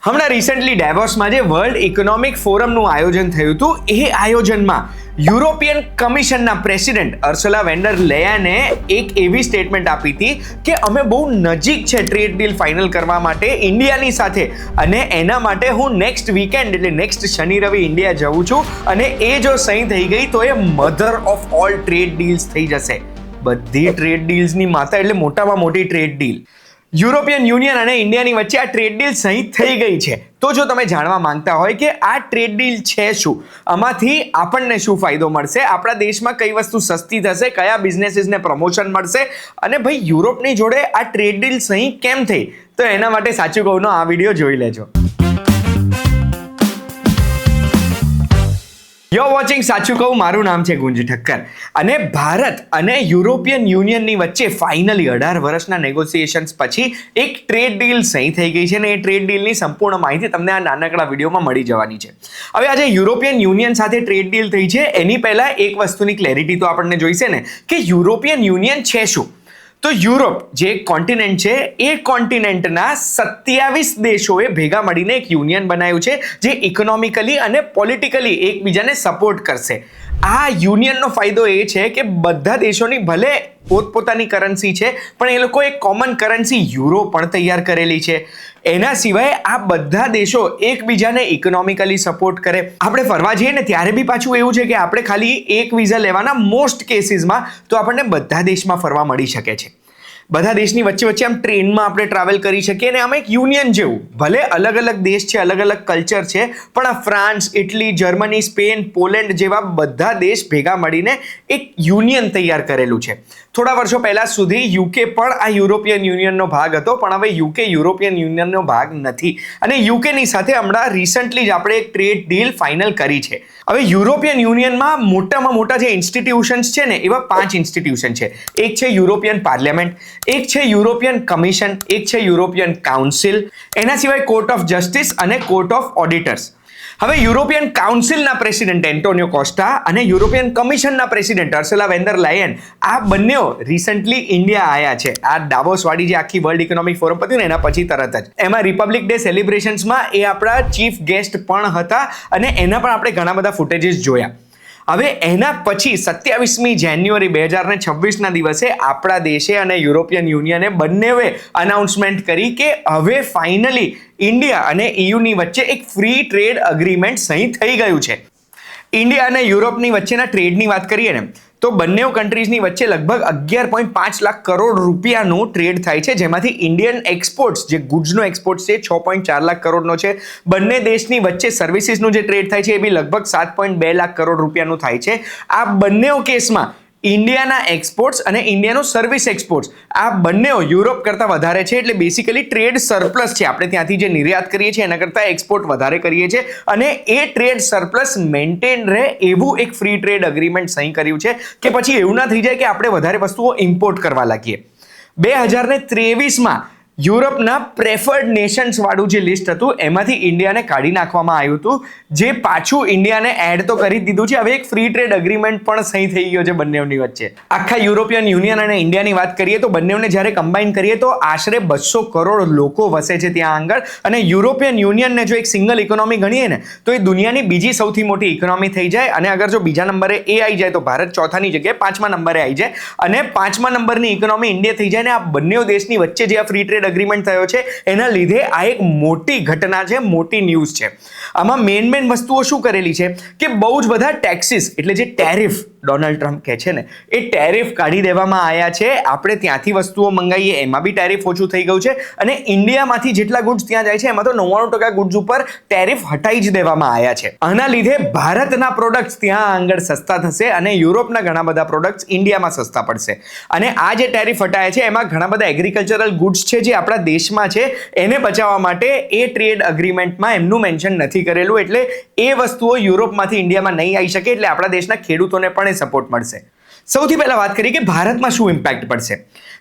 હમણાં રિસેન્ટલી ડેવોસમાં જે world economic ફોરમનું આયોજન થયું હતું, એ આયોજનમાં યુરોપિયન કમિશનના પ્રેસિડેન્ટ અર્સુલા વેન ડર લેયને એક એવી સ્ટેટમેન્ટ આપી હતી કે અમે બહુ નજીક છે ટ્રેડ ડીલ ફાઇનલ કરવા માટે ઇન્ડિયાની સાથે, અને એના માટે હું નેક્સ્ટ વીકેન્ડ એટલે નેક્સ્ટ શનિ રવિ ઇન્ડિયા જઉં છું, અને એ જો સહી થઈ ગઈ તો એ mother of all trade deals થઈ જશે. બધી ટ્રેડ ડીલ્સની માતા એટલે મોટામાં મોટી ટ્રેડ ડીલ. યુરોપિયન યુનિયન અને ઇન્ડિયાની વચ્ચે આ ટ્રેડ ડીલ સહી થઈ ગઈ છે. તો જો તમે જાણવા માંગતા હોય કે આ ટ્રેડ ડીલ છે શું, આમાંથી આપણને શું ફાયદો મળશે, આપણા દેશમાં કઈ વસ્તુ સસ્તી થશે, કયા બિઝનેસીસને પ્રમોશન મળશે, અને ભાઈ યુરોપની જોડે આ ટ્રેડ ડીલ સહી કેમ થઈ, તો એના માટે સાચું કહુંનો આ વિડીયો જોઈ લેજો. યો વોચિંગ સાચું કહું, મારું નામ છે ગુંજ ઠક્કર, અને ભારત અને યુરોપિયન યુનિયનની વચ્ચે ફાઇનલી 18 વર્ષના નેગોશિએશન્સ પછી એક ટ્રેડ ડીલ સહી થઈ ગઈ છે, અને એ ટ્રેડ ડીલની સંપૂર્ણ માહિતી તમને આ નાનકડા વિડીયોમાં મળી જવાની છે. હવે આજે યુરોપિયન યુનિયન સાથે ટ્રેડ ડીલ થઈ છે, એની પહેલા એક વસ્તુની ક્લેરિટી તો આપણને જોઈશે ને કે યુરોપિયન યુનિયન છે શું. તો યુરોપ જે કોન્ટિનેન્ટ છે, એ કોન્ટિનેન્ટના 27 દેશોએ ભેગા મળીને એક યુનિયન બનાવ્યું છે, જે ઇકોનોમિકલી અને પોલિટિકલી એકબીજાને સપોર્ટ કરશે. આ યુનિયનનો ફાયદો એ છે કે બધા દેશોની ભલે પોતપોતાની કરન્સી છે, પણ એ લોકો એક કોમન કરન્સી યુરો પણ તૈયાર કરેલી છે. એના સિવાય આ બધા દેશો એકબીજાને ઇકોનોમિકલી સપોર્ટ કરે. આપણે ફરવા જઈએ ને ત્યારે બી પાછું એવું છે કે આપણે ખાલી એક વિઝા લેવાના મોસ્ટ કેસીસમાં તો આપણને બધા દેશમાં ફરવા મળી શકે છે. બધા દેશની વચ્ચે વચ્ચે આમ ટ્રેનમાં આપણે ટ્રાવેલ કરી શકીએ, અને આમાં એક યુનિયન જેવું, ભલે અલગ અલગ દેશ છે, અલગ અલગ કલ્ચર છે, પણ આ France, Italy, Germany, Spain, Poland જેવા બધા દેશ ભેગા મળીને એક યુનિયન તૈયાર કરેલું છે. થોડા વર્ષો પહેલા સુધી યુકે પણ આ યુરોપિયન યુનિયનનો ભાગ હતો, પણ હવે યુકે યુરોપિયન યુનિયનનો ભાગ નથી, અને યુકેની સાથે હમણાં રિસન્ટલી જ આપણે એક ટ્રેડ ડીલ ફાઇનલ કરી છે. હવે યુરોપિયન યુનિયનમાં મોટામાં મોટા જે ઇન્સ્ટિટ્યુશન્સ છે ને, એવા 5 ઇન્સ્ટિટ્યુશન છે. એક છે યુરોપિયન પાર્લામેન્ટ, એક છે યુરોપિયન કમિશન, એક છે યુરોપિયન કાઉન્સિલ, એના સિવાય કોર્ટ ઓફ જસ્ટિસ અને કોર્ટ ઓફ ઓડિટર્સ. હવે યુરોપિયન કાઉન્સિલના પ્રેસિડેન્ટ એન્ટોનિયો કોસ્ટા અને યુરોપિયન કમિશનના પ્રેસિડેન્ટ અર્સુલા વેન ડર લેયન, આ બંનેઓ રિસન્ટલી ઇન્ડિયા આવ્યા છે. આ ડાવોસ વાળી જે આખી વર્લ્ડ ઇકોનોમિક ફોરમ પત્યું ને, એના પછી તરત જ એમાં રિપબ્લિક ડે સેલિબ્રેશન્સમાં એ આપણા ચીફ ગેસ્ટ પણ હતા, અને એના પણ આપણે ઘણા બધા ફૂટેજીસ જોયા. હવે એના પછી 27મી જાન્યુઆરી 2026ના દિવસે આપણા દેશે અને યુરોપિયન યુનિયને બંનેએ અનાઉન્સમેન્ટ કરી કે હવે ફાઇનલી ઇન્ડિયા અને EUની વચ્ચે એક ફ્રી ટ્રેડ અગ્રીમેન્ટ સહી થઈ ગયું છે. ઇન્ડિયા અને યુરોપની વચ્ચેના ટ્રેડની વાત કરીએ ને, તો બંને કન્ટ્રીઝની વચ્ચે લગભગ 11.5 લાખ કરોડ રૂપિયાનું ટ્રેડ થાય છે, જેમાંથી ઇન્ડિયન એક્સપોર્ટ્સ, જે ગુડ્સનો એક્સપોર્ટ છે, 6.4 લાખ કરોડનો છે. બંને દેશની વચ્ચે સર્વિસીસનું જે ટ્રેડ થાય છે, એ બી લગભગ 7.2 લાખ કરોડ રૂપિયાનું થાય છે. આ બંને કેસમાં ઇન્ડિયાના એક્સપોર્ટ્સ અને ઇન્ડિયાનો સર્વિસ એક્સપોર્ટ્સ, આ બંને યુરોપ કરતાં વધારે છે, એટલે બેસિકલી ટ્રેડ સરપ્લસ છે. આપણે ત્યાંથી જે નિર્યાત કરીએ છીએ એના કરતાં એક્સપોર્ટ વધારે કરીએ છીએ, અને એ ટ્રેડ સરપ્લસ મેન્ટેન રહે એવું એક ફ્રી ટ્રેડ અગ્રીમેન્ટ સહી કર્યું છે, કે પછી એવું ના થઈ જાય કે આપણે વધારે વસ્તુઓ ઇમ્પોર્ટ કરવા લાગીએ. 2023માં યુરોપના પ્રેફર્ડ નેશન્સ વાળું જે લિસ્ટ હતું, એમાંથી ઇન્ડિયાને કાઢી નાખવામાં આવ્યું હતું, જે પાછું ઇન્ડિયાને એડ તો કરી દીધું છે. હવે એક ફ્રી ટ્રેડ અગ્રીમેન્ટ પણ સહી થઈ ગયો છે બંનેની વચ્ચે. આખા યુરોપિયન યુનિયન અને ઇન્ડિયાની વાત કરીએ તો બંનેને જ્યારે કમ્બાઈન કરીએ તો આશરે 200 કરોડ લોકો વસે છે ત્યાં આગળ, અને યુરોપિયન યુનિયનને જો એક સિંગલ ઇકોનોમી ગણીએ ને, તો એ દુનિયાની બીજી સૌથી મોટી ઇકોનોમી થઈ જાય. અને અગર જો બીજા નંબરે એ આવી જાય તો ભારત ચોથાની જગ્યાએ 5મા નંબરે આવી જાય, અને 5મા નંબરની ઇકોનોમી ઇન્ડિયા થઈ જાય. ને આ બંને દેશની વચ્ચે જે આ ફ્રી ટ્રેડ અગ્રીમેન્ટ થયો છે, એના લીધે આ એક મોટી ઘટના છે, મોટી ન્યૂઝ છે. આમાં મેન વસ્તુઓ શું કરેલી છે કે બહુ જ બધા ટેક્સીસ, એટલે જે ટેરિફ ડોનાલ્ડ ટ્રમ્પ કહે છે ને, એ ટેરિફ કાઢી દેવામાં આવ્યા છે. આપણે ત્યાંથી વસ્તુઓ મંગાવીએ એમાં બી ટેરિફ ઓછું થઈ ગયું છે, અને ઇન્ડિયામાંથી જેટલા ગુડ્સ ત્યાં જાય છે એમાં તો 99% ગુડ્સ ઉપર ટેરિફ હટાઈ જ દેવામાં આવ્યા છે. આના લીધે ભારતના પ્રોડક્ટ્સ ત્યાં આગળ સસ્તા થશે, અને યુરોપના ઘણા બધા પ્રોડક્ટ્સ ઇન્ડિયામાં સસ્તા પડશે. અને આ જે ટેરિફ હટાયા છે એમાં ઘણા બધા એગ્રીકલ્ચરલ ગુડ્સ છે જે આપણા દેશમાં છે, એને બચાવવા માટે એ ટ્રેડ અગ્રીમેન્ટમાં એમનું મેન્શન નથી કરેલું, એટલે એ વસ્તુઓ યુરોપમાંથી ઇન્ડિયામાં નહીં આવી શકે, એટલે આપણા દેશના ખેડૂતોને પણ સપોર્ટ મળશે. સૌથી પહેલા વાત કરીએ કે ભારતમાં શું ઇમ્પેક્ટ પડશે.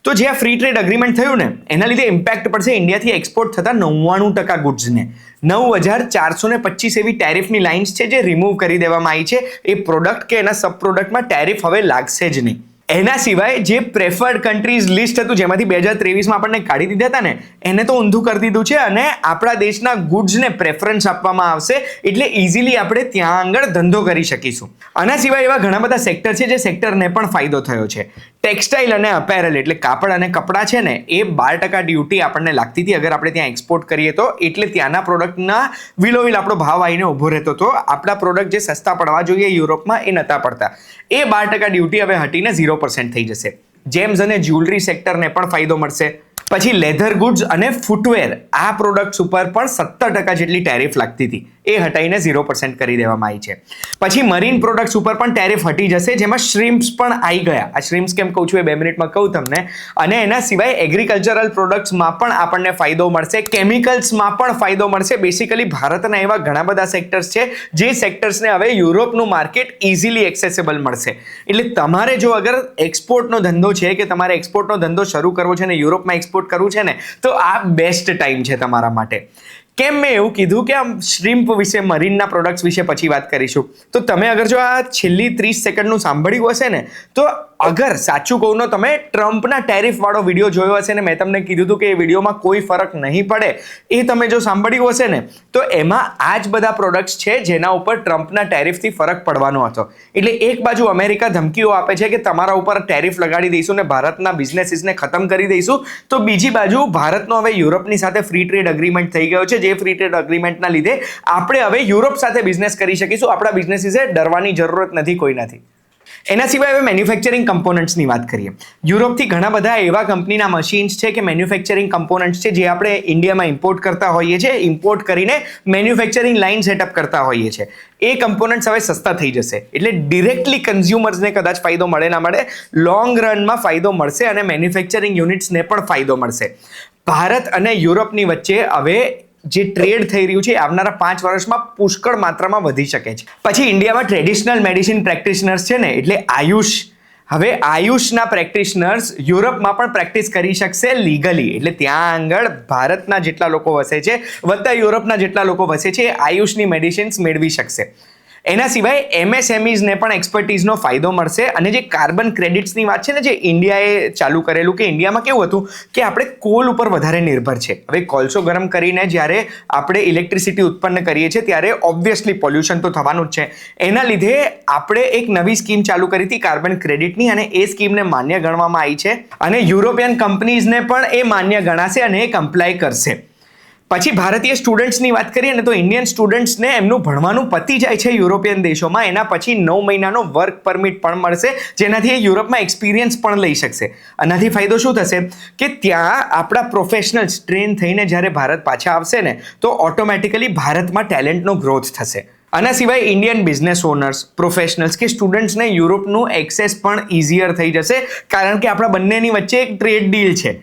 તો જે આ ફ્રી ટ્રેડ અગ્રીમેન્ટ થયું ને, એના લીધે ઇમ્પેક્ટ પડશે ઇન્ડિયાથી એક્સપોર્ટ થતા 99% ગુડ્સને. 9425 એવી ટેરિફની લાઇન્સ છે જે રિમૂવ કરી દેવામાં આવી છે. એ પ્રોડક્ટ કે એના સબ પ્રોડક્ટમાં ટેરિફ હવે લાગશે જ નહીં. એના સિવાય જે પ્રેફર્ડ કન્ટ્રીઝ લિસ્ટ હતું જેમાંથી 2023માં આપણને કાઢી દીધા હતા ને એને તો ઊંધું કરી દીધું છે અને આપણા દેશના ગુડ્સને પ્રેફરન્સ આપવામાં આવશે એટલે ઇઝીલી આપણે ત્યાં આગળ ધંધો કરી શકીશું. આના સિવાય એવા ઘણા બધા સેક્ટર છે જે સેક્ટરને પણ ફાયદો થયો છે. ટેક્સટાઇલ અને અપેરલ એટલે કાપડ અને કપડાં છે ને એ 12% ડ્યુટી આપણને લાગતી હતી અગર આપણે ત્યાં એક્સપોર્ટ કરીએ તો, એટલે ત્યાંના પ્રોડક્ટના વિલોવિલ આપણો ભાવ આવીને ઊભો રહેતો હતો. આપણા પ્રોડક્ટ જે સસ્તા પડવા જોઈએ યુરોપમાં એ નહોતા પડતા. એ 12% ડ્યુટી હવે હટીને 0% થઈ જશે. જેમ્સ અને જ્વેલરી સેક્ટરને પણ ફાયદો મળશે. પછી લેધર ગુડ્સ અને ફૂટવેર આ પ્રોડક્ટ્સ ઉપર પણ 17% જેટલી ટેરિફ લાગતી હતી એ હટાઈને 0% કરી દેવામાં આવી છે. પછી મરીન પ્રોડક્ટ્સ ઉપર પણ ટેરિફ હટી જશે જેમાં શ્રિમ્પ્સ પણ આવી ગયા. આ શ્રિમ્પ્સ કેમ કહું છું એ 2 મિનિટમાં કહું તમને. અને એના સિવાય એગ્રીકલ્ચરલ પ્રોડક્ટ્સમાં પણ આપણને ફાયદો મળશે, કેમિકલ્સમાં પણ ફાયદો મળશે. બેસિકલી ભારતના એવા ઘણા બધા સેક્ટર્સ છે જે સેક્ટર્સને હવે યુરોપનું માર્કેટ ઇઝીલી એક્સેસેબલ મળશે. એટલે તમારે જો અગર એક્સપોર્ટનો ધંધો છે કે તમારે એક્સપોર્ટનો ધંધો શરૂ કરવો છે ને યુરોપમાં એક્સપોર્ટ કરવું છે ને તો આ બેસ્ટ ટાઈમ છે તમારા માટે. કેમ મેં એવું કીધું કે આમ શ્રિમ્પ વિશે, મરીનના પ્રોડક્ટ્સ વિશે પછી વાત કરીશું. તો તમે અગર જો આ છેલ્લી 30 સેકન્ડનું સાંભળ્યું હશે ને તો અગર સાચું કહું તો તમે ટ્રમ્પના ટેરિફ વાળો વિડીયો જોયો હશે ને મેં તમને કીધું હતું કે એ વિડીયોમાં કોઈ ફરક નહીં પડે એ તમે જો સાંભળ્યું હશે ને તો એમાં આ જ બધા પ્રોડક્ટ્સ છે જેના ઉપર ટ્રમ્પના ટેરિફથી ફરક પડવાનો હતો. એટલે એક બાજુ અમેરિકા ધમકીઓ આપે છે કે તમારા ઉપર ટેરિફ લગાડી દઈશું ને ભારતના બિઝનેસીસને ખતમ કરી દઈશું, તો બીજી બાજુ ભારતનો હવે યુરોપની સાથે ફ્રી ટ્રેડ એગ્રીમેન્ટ થઈ ગયો છે જે ફ્રી ટ્રેડ એગ્રીમેન્ટના લીધે આપણે હવે યુરોપ સાથે બિઝનેસ કરી શકીશું. આપણા બિઝનેસીસે ડરવાની જરૂરત નથી કોઈનાથી. એના સિવાય હવે મેન્યુફેક્ચરિંગ કમ્પોનન્ટ્સની વાત કરીએ. યુરોપથી ઘણા બધા એવા કંપનીના મશીન્સ છે કે મેન્યુફેક્ચરિંગ કમ્પોનન્ટ્સ છે જે આપણે ઇન્ડિયામાં ઇમ્પોર્ટ કરતા હોઈએ છીએ, ઇમ્પોર્ટ કરીને મેન્યુફેક્ચરિંગ લાઇન સેટઅપ કરતા હોઈએ છીએ. એ કમ્પોનન્ટ્સ હવે સસ્તા થઈ જશે એટલે ડિરેક્ટલી કન્ઝ્યુમર્સને કદાચ ફાયદો મળે ના મળે, લોંગ રનમાં ફાયદો મળશે અને મેન્યુફેક્ચરિંગ યુનિટ્સને પણ ફાયદો મળશે. ભારત અને યુરોપની વચ્ચે હવે જે ટ્રેડ થઈ રહ્યું છે આવનારા 5 વર્ષમાં પુષ્કળ માત્રામાં વધી શકે છે. પછી ઇન્ડિયામાં ટ્રેડિશનલ મેડિસિન પ્રેક્ટિશનર્સ છે ને એટલે આયુષ, હવે આયુષના પ્રેક્ટિશનર્સ યુરોપમાં પણ પ્રેક્ટિસ કરી શકશે લીગલી. એટલે ત્યાં આગળ ભારતના જેટલા લોકો વસે છે વત્તા યુરોપના જેટલા લોકો વસે છે એ આયુષની મેડિસિન્સ મેળવી શકશે. એના સિવાય એમએસએમઈઝને પણ એક્સપર્ટીઝનો ફાયદો મળશે. અને જે કાર્બન ક્રેડિટ્સની વાત છે ને જે ઇન્ડિયાએ ચાલુ કરેલું, કે ઇન્ડિયામાં કેવું હતું કે આપણે કોલ ઉપર વધારે નિર્ભર છે. હવે કોલસો ગરમ કરીને જ્યારે આપણે ઇલેક્ટ્રિસિટી ઉત્પન્ન કરીએ છીએ ત્યારે ઓબ્વિયસલી પોલ્યુશન તો થવાનું જ છે. એના લીધે આપણે એક નવી સ્કીમ ચાલુ કરી હતી કાર્બન ક્રેડિટની અને એ સ્કીમને માન્ય ગણવામાં આવી છે અને યુરોપિયન કંપનીઝને પણ એ માન્ય ગણાશે અને એ કમ્પ્લાય કરશે. પછી ભારતીય સ્ટુડન્ટ્સની વાત કરીએ ને તો ઇન્ડિયન સ્ટુડન્ટ્સને એમનું ભણવાનું પતી જાય છે યુરોપિયન દેશોમાં, એના પછી 9 મહિનાનો વર્ક પરમિટ પણ મળશે જેનાથી એ યુરોપમાં એક્સપિરિયન્સ પણ લઈ શકશે. આનાથી ફાયદો શું થશે કે ત્યાં આપણા પ્રોફેશનલ્સ ટ્રેન થઈને જ્યારે ભારત પાછા આવશે ને તો ઓટોમેટિકલી ભારતમાં ટેલેન્ટનો ગ્રોથ થશે. આના સિવાય ઇન્ડિયન બિઝનેસ ઓનર્સ, પ્રોફેશનલ્સ કે સ્ટુડન્ટ્સને યુરોપનું એક્સેસ પણ ઇઝીયર થઈ જશે કારણ કે આપણા બંનેની વચ્ચે એક ટ્રેડ ડીલ છે.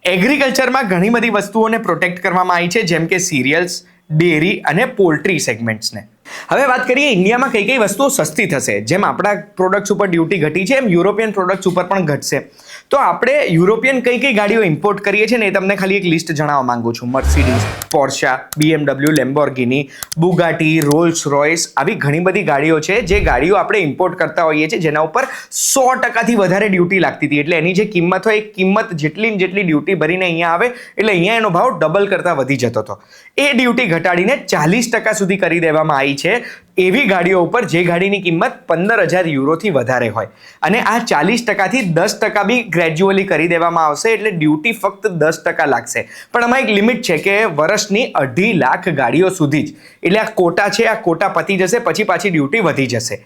એગ્રીકલ્ચરમાં ઘણી બધી વસ્તુઓને પ્રોટેક્ટ કરવામાં આવી છે જેમ કે સિરિયલ્સ, ડેરી અને પોલ્ટ્રી સેગમેન્ટ્સને. હવે વાત કરીએ ઇન્ડિયામાં કઈ કઈ વસ્તુઓ સસ્તી થશે. જેમ આપણા પ્રોડક્ટ્સ ઉપર ડ્યુટી ઘટી છે એમ યુરોપિયન પ્રોડક્ટ્સ ઉપર પણ ઘટશે. તો આપણે યુરોપિયન કઈ કઈ ગાડીઓ ઇમ્પોર્ટ કરીએ છીએ ને એ તમને ખાલી એક લિસ્ટ જણાવવા માંગુ છું. Mercedes, Porsche, BMW, Lamborghini, Bugatti, Rolls Royce, આવી ઘણી બધી ગાડીઓ છે જે ગાડીઓ આપણે ઇમ્પોર્ટ કરતા હોઈએ છીએ જેના ઉપર 100%થી વધારે ડ્યુટી લાગતી હતી. એટલે એની જે કિંમત હોય એ કિંમત જેટલી ડ્યુટી ભરીને અહીંયા આવે એટલે અહીંયા એનો ભાવ ડબલ કરતાં વધી જતો હતો. એ ડ્યુટી ઘટાડીને 40% સુધી કરી દેવામાં આવી છે એવી ગાડીઓ ઉપર જે ગાડીની કિંમત 15,000 યુરોથી વધારે હોય. અને આ 40%થી 10% બી ગ્રેજ્યુઅલી કરી દેવામાં આવશે એટલે ડ્યુટી ફક્ત 10% લાગશે. પણ આમાં એક લિમિટ છે કે વર્ષની 2.5 લાખ ગાડીઓ સુધી જ. એટલે આ કોટા છે, આ કોટા પતી જશે પછી પાછી ડ્યુટી વધી જશે.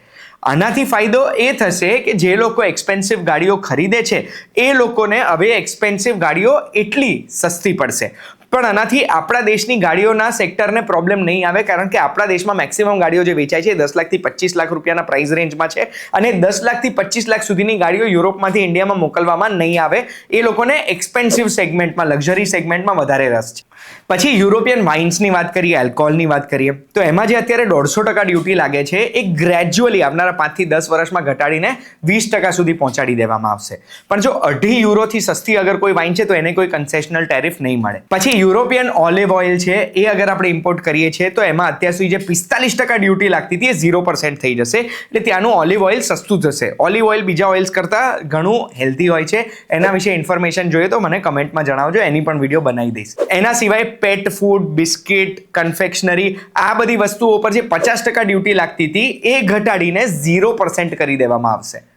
આનાથી ફાયદો એ થશે કે જે લોકો એક્સપેન્સિવ ગાડીઓ ખરીદે છે એ લોકોને હવે એક્સપેન્સિવ ગાડીઓ એટલી સસ્તી પડશે. પણ આનાથી આપણા દેશની ગાડીઓના સેક્ટરને પ્રોબ્લેમ નહીં આવે કારણ કે આપણા દેશમાં મેક્સિમમ ગાડીઓ જે વેચાય છે 10 લાખથી 25 લાખ રૂપિયાના પ્રાઇસ રેન્જમાં છે અને 10 લાખથી 25 લાખ સુધીની ગાડીઓ યુરોપમાંથી ઇન્ડિયામાં મોકલવામાં નહીં આવે. એ લોકોને એક્સપેન્સિવ સેગમેન્ટમાં, લક્ઝરી સેગમેન્ટમાં વધારે રસ છે. પછી યુરોપિયન વાઇન્સની વાત કરીએ, આલ્કોહોલની વાત કરીએ તો એમાં જે અત્યારે 150% ડ્યુટી લાગે છે એ ગ્રેજ્યુઅલી આવનારા 5 થી 10 વર્ષમાં ઘટાડીને 20% સુધી પહોંચાડી દેવામાં આવશે. પણ જો 2.5 યુરોથી સસ્તી અગર કોઈ વાઇન છે તો એને કોઈ કન્સેશનલ ટેરિફ નહીં મળે. પછી યુરોપિયન ઓલિવ ઓઇલ છે એ અગર આપણે ઇમ્પોર્ટ કરીએ છીએ તો એમાં અત્યાર સુધી જે 45% ડ્યુટી લાગતી હતી એ 0% થઈ જશે. એટલે ત્યાંનું ઓલિવ ઓઇલ સસ્તું થશે. ઓલિવ ઓઇલ બીજા ઓઇલ્સ કરતાં ઘણું હેલ્ધી હોય છે. એના વિશે ઇન્ફોર્મેશન જોઈએ તો મને કમેન્ટમાં જણાવજો, એની પણ વિડીયો બનાવી દઈશ. એના સિવાય પેટ ફૂડ, બિસ્કિટ, કન્ફેક્શનરી આ બધી વસ્તુઓ પર જે 50% ડ્યુટી લાગતી હતી એ ઘટાડીને 0% કરી દેવામાં આવશે.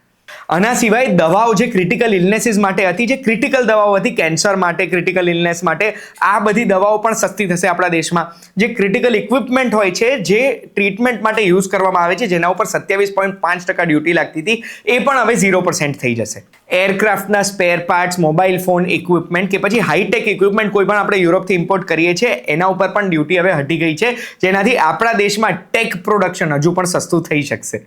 આના સિવાય દવાઓ જે ક્રિટિકલ ઇલનેસીસ માટે હતી, જે ક્રિટિકલ દવાઓ હતી કેન્સર માટે, ક્રિટિકલ ઇલનેસ માટે, આ બધી દવાઓ પણ સસ્તી થશે આપણા દેશમાં. જે ક્રિટિકલ ઇક્વિપમેન્ટ હોય છે જે ટ્રીટમેન્ટ માટે યુઝ કરવામાં આવે છે જેના ઉપર 27.5% ડ્યુટી લાગતી હતી એ પણ હવે 0% થઈ જશે. એરક્રાફ્ટના spare parts, mobile phone equipment કે પછી હાઈટેક ઇક્વિપમેન્ટ કોઈ પણ આપણે યુરોપથી ઇમ્પોર્ટ કરીએ છીએ એના ઉપર પણ ડ્યુટી હવે હટી ગઈ છે, જેનાથી આપણા દેશમાં ટેક પ્રોડક્શન હજુ પણ સસ્તું થઈ શકશે.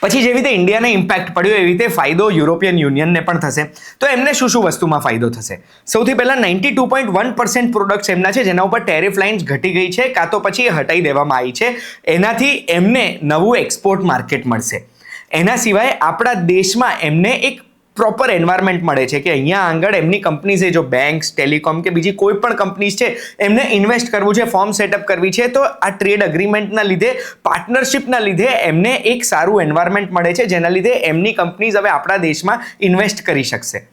પછી જેવી રીતે ઇન્ડિયાને ઇમ્પેક્ટ પડ્યો એવી રીતે ફાયદો યુરોપિયન યુનિયનને પણ થશે. તો એમને શું શું વસ્તુમાં ફાયદો થશે? સૌથી પહેલા 92.1% પ્રોડક્ટ્સ એમના છે જેના ઉપર ટેરિફ લાઇન્સ ઘટી ગઈ છે કાં તો પછી એ હટાઈ દેવામાં આવી છે. એનાથી એમને નવું એક્સપોર્ટ માર્કેટ મળશે. એના સિવાય આપણા દેશમાં એમને એક પ્રોપર એન્વાયરમેન્ટ મળે છે કે અહીંયા આગળ એમની કંપનીઝે જો બેંક્સ, ટેલિકોમ કે બીજી કોઈ પણ કંપનીઝ છે એમને ઇન્વેસ્ટ કરવું છે, ફોર્મ સેટઅપ કરવી છે, તો આ ટ્રેડ અગ્રીમેન્ટના લીધે, પાર્ટનરશિપના લીધે એમને એક સારું એન્વાયરમેન્ટ મળે છે જેના લીધે એમની કંપનીઝ હવે આપણા દેશમાં ઇન્વેસ્ટ કરી શકશે.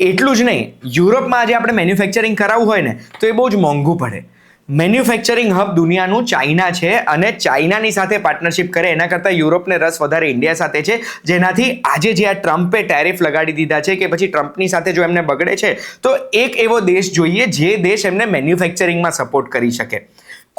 એટલું જ નહીં, યુરોપમાં આજે આપણે મેન્યુફેક્ચરિંગ કરાવવું હોય ને તો એ બહુ જ મોંઘું પડે. મેન્યુફેક્ચરિંગ હબ દુનિયાનું ચાઇના છે અને ચાઇનાની સાથે પાર્ટનરશિપ કરે એના કરતાં યુરોપને રસ વધારે ઇન્ડિયા સાથે છે, જેનાથી આજે જે આ ટ્રમ્પે ટેરિફ લગાડી દીધા છે કે પછી ટ્રમ્પની સાથે જો એમને બગડે છે તો એક એવો દેશ જોઈએ જે દેશ એમને મેન્યુફેક્ચરિંગમાં સપોર્ટ કરી શકે.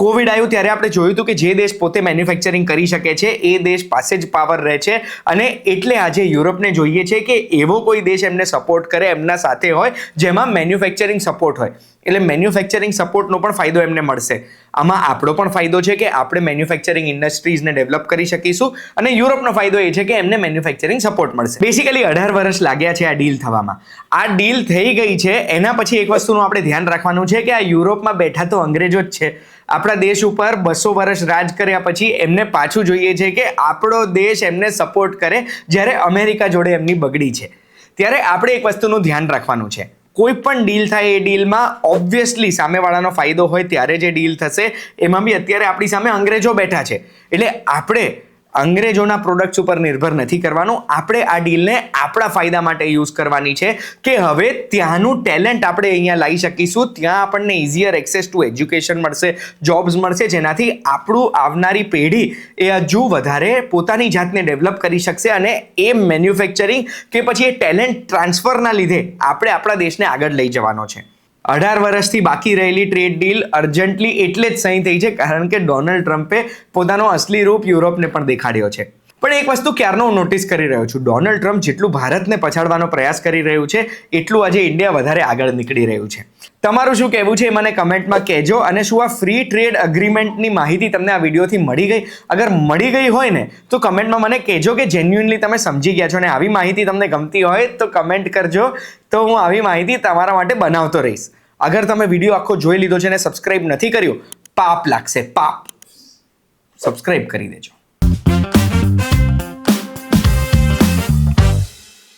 કોવિડ આવ્યું ત્યારે આપણે જોયું હતું કે જે દેશ પોતે મેન્યુફેક્ચરિંગ કરી શકે છે એ દેશ પાસે જ પાવર રહે છે અને એટલે આજે યુરોપને જોઈએ છે કે એવો કોઈ દેશ એમને સપોર્ટ કરે, એમના સાથે હોય જેમાં મેન્યુફેક્ચરિંગ સપોર્ટ હોય. એટલે મેન્યુફેક્ચરિંગ સપોર્ટનો પણ ફાયદો એમને મળશે. આમાં આપણો પણ ફાયદો છે કે આપણે મેન્યુફેક્ચરિંગ ઇન્ડસ્ટ્રીઝને ડેવલપ કરી શકીશું અને યુરોપનો ફાયદો એ છે કે એમને મેન્યુફેક્ચરિંગ સપોર્ટ મળશે. બેસિકલી 18 વર્ષ લાગ્યા છે આ ડીલ થવામાં. આ ડીલ થઈ ગઈ છે એના પછી એક વસ્તુનું આપણે ધ્યાન રાખવાનું છે કે આ યુરોપમાં બેઠા તો અંગ્રેજો જ છે. આપણા દેશ ઉપર 200 વર્ષ રાજ કર્યા પછી એમને પાછું જોઈએ છે કે આપણો દેશ એમને સપોર્ટ કરે જ્યારે અમેરિકા જોડે એમની બગડી છે. ત્યારે આપણે એક વસ્તુનું ધ્યાન રાખવાનું છે, કોઈ પણ ડીલ થાય એ ડીલમાં ઓબ્વિયસલી સામેવાળાનો ફાયદો હોય ત્યારે જે ડીલ થશે. એમાં બી અત્યારે આપણી સામે અંગ્રેજો બેઠા છે એટલે આપણે અંગ્રેજોના પ્રોડક્ટ્સ ઉપર નિર્ભર નથી કરવાનું. આપણે આ ડીલને આપણા ફાયદા માટે યુઝ કરવાની છે કે હવે ત્યાંનું ટેલેન્ટ આપણે અહીંયા લાવી શકીશું, ત્યાં આપણને ઇઝીયર એક્સેસ ટુ એજ્યુકેશન મળશે, જોબ્સ મળશે, જેનાથી આપણું આવનારી પેઢી એ હજુ વધારે પોતાની જાતને ડેવલપ કરી શકશે અને એ મેન્યુફેક્ચરિંગ કે પછી એ ટેલેન્ટ ટ્રાન્સફરના લીધે આપણે આપણા દેશને આગળ લઈ જવાનો છે. 18 વર્ષથી બાકી રહેલી ટ્રેડ ડીલ અર્જન્ટલી એટલે જ સહી થઈ છે કારણ કે ડોનાલ્ડ ટ્રમ્પે પોતાનો અસલી રૂપ યુરોપને પણ દેખાડ્યો છે. પણ એક વસ્તુ ક્યારનો હું નોટિસ કરી રહ્યો છું, ડોનાલ્ડ ટ્રમ્પ જેટલું ભારતને પછાડવાનો પ્રયાસ કરી રહ્યું છે એટલું આજે ઇન્ડિયા વધારે આગળ નીકળી રહ્યું છે. તમારું શું કહેવું છે એ મને કમેન્ટમાં કહેજો. અને શું આ ફ્રી ટ્રેડ અગ્રીમેન્ટની માહિતી તમને આ વિડીયોથી મળી ગઈ? અગર મળી ગઈ હોય ને તો કમેન્ટમાં મને કહેજો કે જેન્યુઇનલી તમે સમજી ગયા છો અને આવી માહિતી તમને ગમતી હોય તો કમેન્ટ કરજો, તો હું આવી માહિતી તમારા માટે બનાવતો રહીશ. અગર તમે વિડીયો આખો જોઈ લીધો છે અને સબસ્ક્રાઇબ નથી કર્યું, પાપ લાગશે, પાપ. સબસ્ક્રાઇબ કરી દેજો.